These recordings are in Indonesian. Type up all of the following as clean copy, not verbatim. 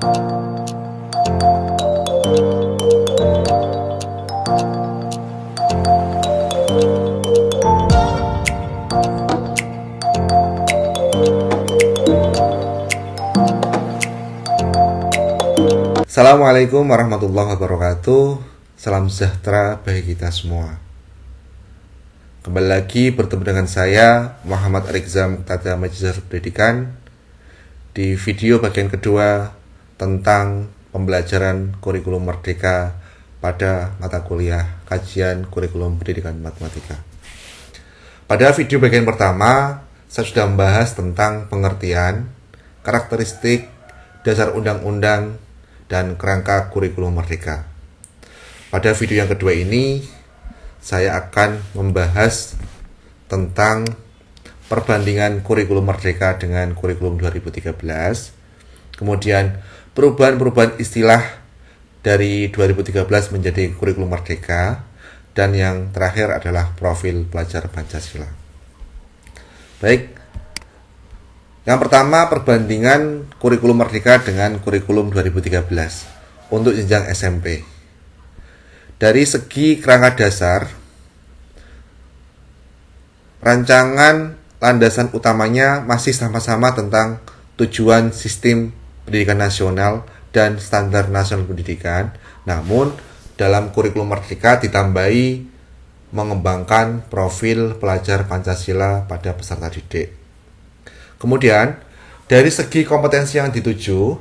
Assalamualaikum warahmatullahi wabarakatuh. Salam sejahtera bagi kita semua. Kembali lagi bertemu dengan saya Muhammad Arikza Muqtada Majizar Pendidikan di video bagian kedua tentang pembelajaran kurikulum merdeka pada mata kuliah kajian kurikulum pendidikan matematika. Pada video bagian pertama saya sudah membahas tentang pengertian, karakteristik, dasar undang-undang dan kerangka kurikulum merdeka. Pada video yang kedua ini, saya akan membahas tentang perbandingan kurikulum merdeka dengan kurikulum 2013, kemudian perubahan-perubahan istilah dari 2013 menjadi kurikulum merdeka, dan yang terakhir adalah profil pelajar Pancasila. Baik, yang pertama, perbandingan kurikulum merdeka dengan kurikulum 2013 untuk jenjang SMP. Dari segi kerangka dasar, rancangan landasan utamanya masih sama-sama tentang tujuan sistem pendidikan nasional dan standar nasional pendidikan. Namun, dalam kurikulum merdeka ditambahi mengembangkan profil pelajar Pancasila pada peserta didik. Kemudian, dari segi kompetensi yang dituju,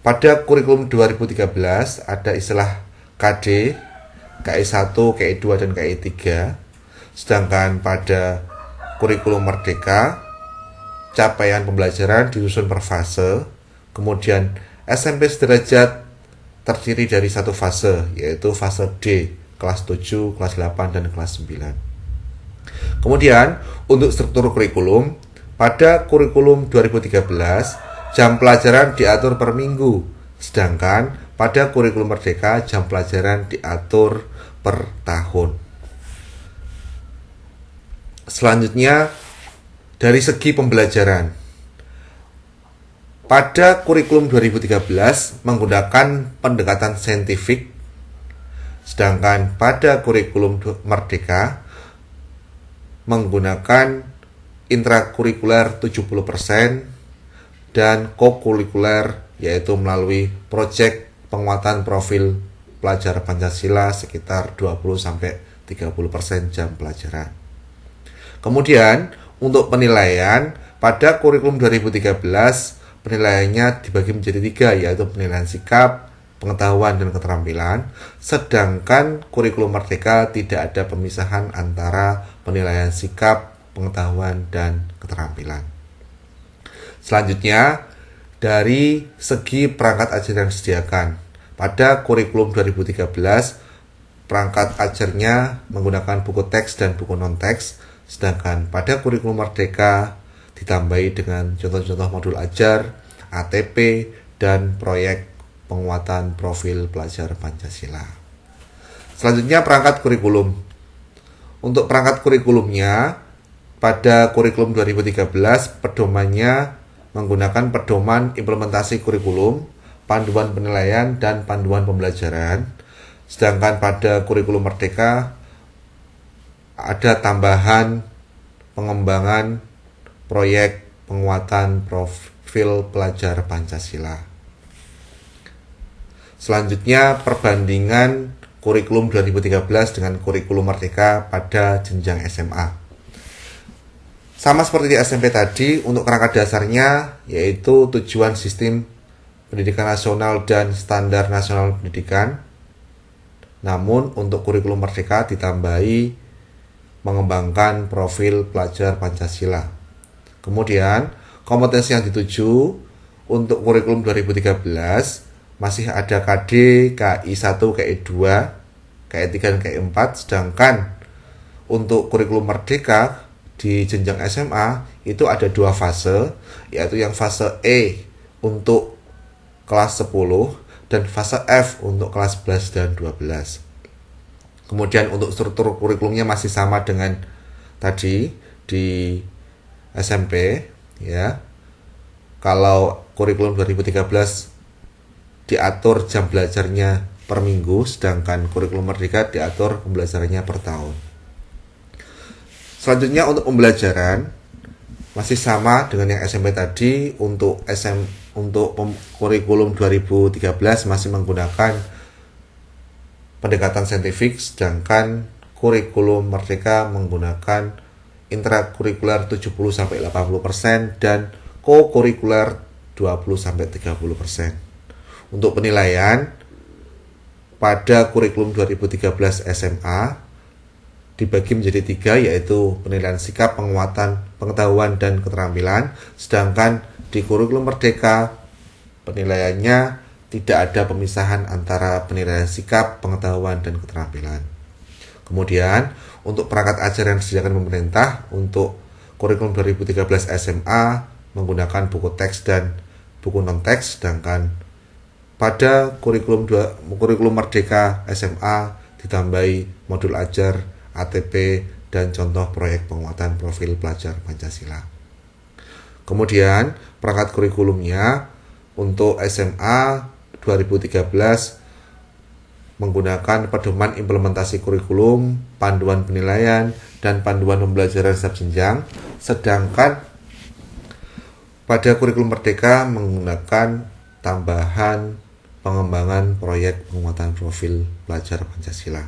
pada kurikulum 2013 ada istilah KD, KI1, KI2, dan KI3. Sedangkan pada kurikulum merdeka, capaian pembelajaran disusun per fase. Kemudian, SMP sederajat terdiri dari satu fase, yaitu fase D, kelas 7, kelas 8, dan kelas 9. Kemudian, untuk struktur kurikulum, pada kurikulum 2013, jam pelajaran diatur per minggu, sedangkan pada kurikulum merdeka, jam pelajaran diatur per tahun. Selanjutnya, dari segi pembelajaran. Pada kurikulum 2013 menggunakan pendekatan saintifik, sedangkan pada kurikulum merdeka menggunakan intrakurikuler 70% dan kokurikuler, yaitu melalui proyek penguatan profil pelajar Pancasila sekitar 20-30% jam pelajaran. Kemudian untuk penilaian, pada kurikulum 2013 penilaiannya dibagi menjadi 3, yaitu penilaian sikap, pengetahuan, dan keterampilan. Sedangkan kurikulum merdeka tidak ada pemisahan antara penilaian sikap, pengetahuan, dan keterampilan. Selanjutnya, dari segi perangkat ajar yang disediakan. Pada kurikulum 2013, perangkat ajarnya menggunakan buku teks dan buku non-teks, sedangkan pada kurikulum merdeka ditambahi dengan contoh-contoh modul ajar, ATP, dan proyek penguatan profil pelajar Pancasila. Selanjutnya, perangkat kurikulum. Untuk perangkat kurikulumnya, pada kurikulum 2013, pedomannya menggunakan pedoman implementasi kurikulum, panduan penilaian, dan panduan pembelajaran. Sedangkan pada kurikulum merdeka, ada tambahan pengembangan proyek penguatan profil pelajar Pancasila. Selanjutnya, perbandingan kurikulum 2013 dengan kurikulum merdeka pada jenjang SMA. Sama seperti di SMP tadi, untuk kerangka dasarnya yaitu tujuan sistem pendidikan nasional dan standar nasional pendidikan. Namun untuk kurikulum merdeka ditambahi mengembangkan profil pelajar Pancasila. Kemudian kompetensi yang dituju untuk kurikulum 2013 masih ada KD, KI1, KI2, KI3, dan KI4. Sedangkan untuk kurikulum merdeka di jenjang SMA itu ada 2 fase, yaitu yang fase E untuk kelas 10 dan fase F untuk kelas 11 dan 12. Kemudian untuk struktur kurikulumnya masih sama dengan tadi di SMP, ya. Kalau kurikulum 2013 diatur jam belajarnya per minggu, sedangkan kurikulum merdeka diatur pembelajarannya per tahun. Selanjutnya untuk pembelajaran masih sama dengan yang SMP tadi. Untuk kurikulum 2013 masih menggunakan pendekatan saintifik, sedangkan kurikulum merdeka menggunakan intrakurikuler 70-80% dan co-kurikuler 20-30%. Untuk penilaian pada kurikulum 2013 SMA dibagi menjadi 3, yaitu penilaian sikap, penguatan pengetahuan dan keterampilan, sedangkan di kurikulum merdeka penilaiannya tidak ada pemisahan antara penilaian sikap, pengetahuan dan keterampilan. Kemudian untuk perangkat ajar yang disediakan pemerintah untuk kurikulum 2013 SMA menggunakan buku teks dan buku non-teks, sedangkan pada kurikulum merdeka SMA ditambahi modul ajar, ATP, dan contoh proyek penguatan profil pelajar Pancasila. Kemudian perangkat kurikulumnya untuk SMA 2013 menggunakan pedoman implementasi kurikulum, panduan penilaian, dan panduan pembelajaran setiap jenjang, sedangkan pada kurikulum merdeka menggunakan tambahan pengembangan proyek penguatan profil pelajar Pancasila.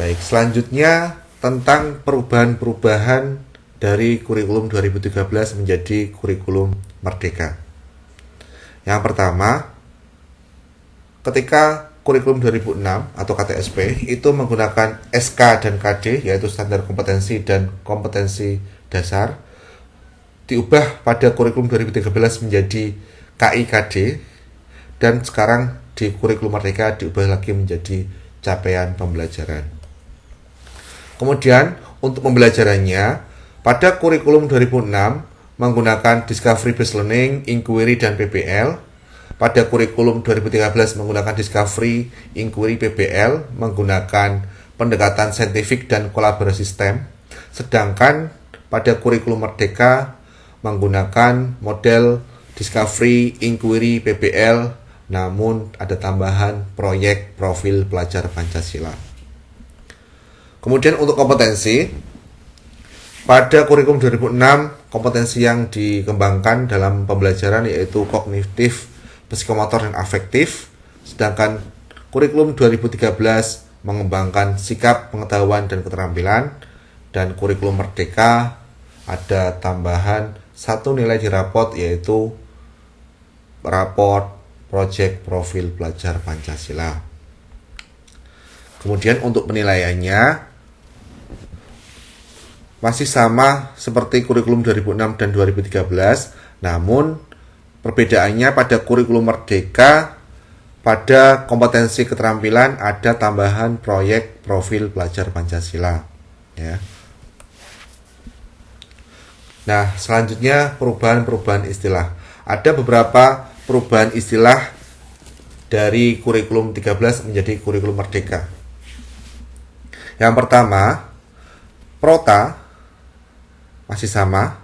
Baik, selanjutnya tentang perubahan-perubahan dari kurikulum 2013 menjadi kurikulum merdeka. Yang pertama, ketika kurikulum 2006 atau KTSP itu menggunakan SK dan KD, yaitu standar kompetensi dan kompetensi dasar, diubah pada kurikulum 2013 menjadi KIKD, dan sekarang di kurikulum merdeka diubah lagi menjadi capaian pembelajaran. Kemudian untuk pembelajarannya pada kurikulum 2006 menggunakan Discovery Based Learning, Inquiry, dan PBL. Pada kurikulum 2013 menggunakan Discovery, Inquiry, PBL, menggunakan pendekatan saintifik dan kolaborasi STEM. Sedangkan pada kurikulum merdeka menggunakan model Discovery, Inquiry, PBL, namun ada tambahan proyek profil pelajar Pancasila. Kemudian untuk kompetensi, pada kurikulum 2006 kompetensi yang dikembangkan dalam pembelajaran yaitu kognitif, psikomotor, dan afektif, sedangkan kurikulum 2013 mengembangkan sikap, pengetahuan, dan keterampilan, dan kurikulum merdeka ada tambahan satu nilai di rapot yaitu raport proyek profil pelajar Pancasila. Kemudian untuk penilaiannya masih sama seperti kurikulum 2006 dan 2013, namun perbedaannya pada kurikulum merdeka pada kompetensi keterampilan ada tambahan proyek profil pelajar Pancasila, ya. Nah, selanjutnya perubahan-perubahan istilah. Ada beberapa perubahan istilah dari kurikulum 13 menjadi kurikulum merdeka. Yang pertama, prota masih sama.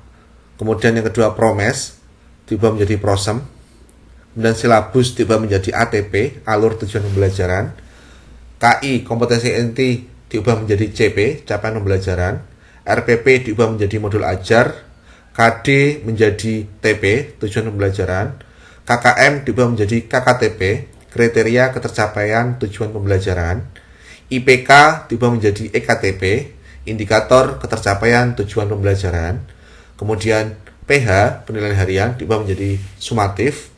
Kemudian yang kedua, promes diubah menjadi prosem. Kemudian silabus diubah menjadi ATP, alur tujuan pembelajaran. KI, kompetensi inti, diubah menjadi CP, capaian pembelajaran. RPP diubah menjadi modul ajar. KD menjadi TP, tujuan pembelajaran. KKM diubah menjadi KKTP, kriteria ketercapaian tujuan pembelajaran. IPK diubah menjadi EKTP, indikator ketercapaian tujuan pembelajaran. Kemudian PH, penilaian harian, diubah menjadi sumatif.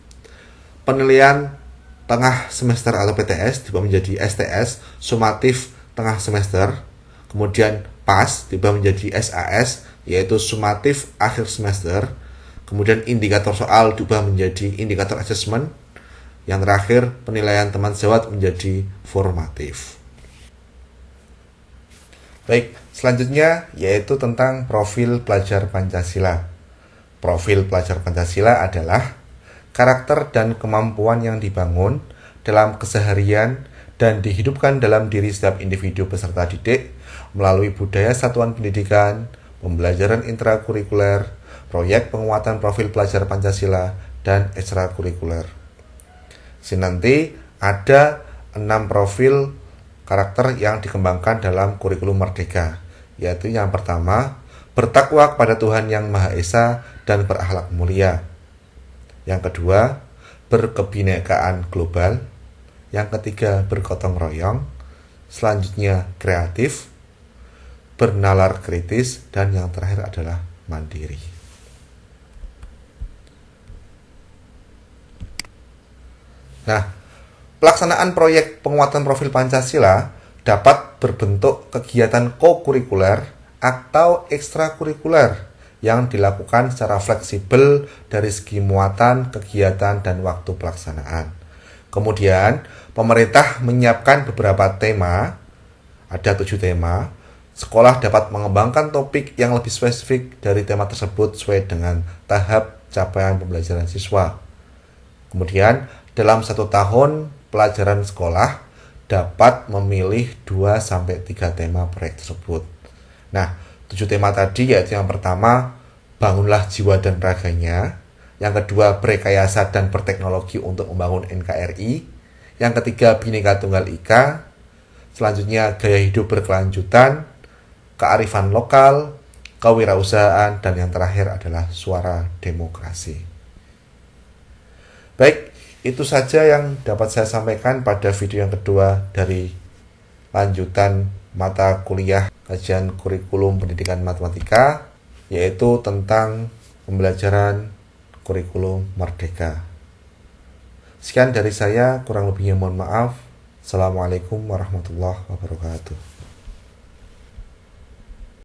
Penilaian tengah semester atau PTS diubah menjadi STS, sumatif tengah semester. Kemudian PAS diubah menjadi SAS, yaitu sumatif akhir semester. Kemudian indikator soal diubah menjadi indikator assessment. Yang terakhir, penilaian teman sejawat menjadi formatif. Baik, selanjutnya yaitu tentang profil pelajar Pancasila. Profil pelajar Pancasila adalah karakter dan kemampuan yang dibangun dalam keseharian dan dihidupkan dalam diri setiap individu peserta didik melalui budaya satuan pendidikan, pembelajaran intrakurikuler, proyek penguatan profil pelajar Pancasila, dan ekstrakurikuler. Nanti ada 6 profil karakter yang dikembangkan dalam kurikulum Merdeka, yaitu yang pertama, bertakwa kepada Tuhan Yang Maha Esa dan berakhlak mulia. Yang kedua, berkebinekaan global. Yang ketiga, bergotong royong. Selanjutnya, kreatif, bernalar kritis, dan yang terakhir adalah mandiri. Nah, pelaksanaan proyek penguatan profil Pancasila dapat berbentuk kegiatan kokurikuler atau ekstrakurikuler yang dilakukan secara fleksibel dari segi muatan, kegiatan, dan waktu pelaksanaan. Kemudian, pemerintah menyiapkan beberapa tema, ada 7 tema. Sekolah dapat mengembangkan topik yang lebih spesifik dari tema tersebut sesuai dengan tahap capaian pembelajaran siswa. Kemudian, dalam 1 tahun pelajaran sekolah dapat memilih 2-3 tema proyek tersebut. Nah, 7 tema tadi yaitu yang pertama, bangunlah jiwa dan raganya. Yang kedua, berrekayasa dan berteknologi untuk membangun NKRI. Yang ketiga, Bhinneka Tunggal Ika. Selanjutnya, gaya hidup berkelanjutan, kearifan lokal, kewirausahaan, dan yang terakhir adalah suara demokrasi. Baik, itu saja yang dapat saya sampaikan pada video yang kedua dari lanjutan mata kuliah kajian kurikulum pendidikan matematika, yaitu tentang pembelajaran kurikulum Merdeka. Sekian dari saya, kurang lebihnya mohon maaf. Assalamualaikum warahmatullahi wabarakatuh.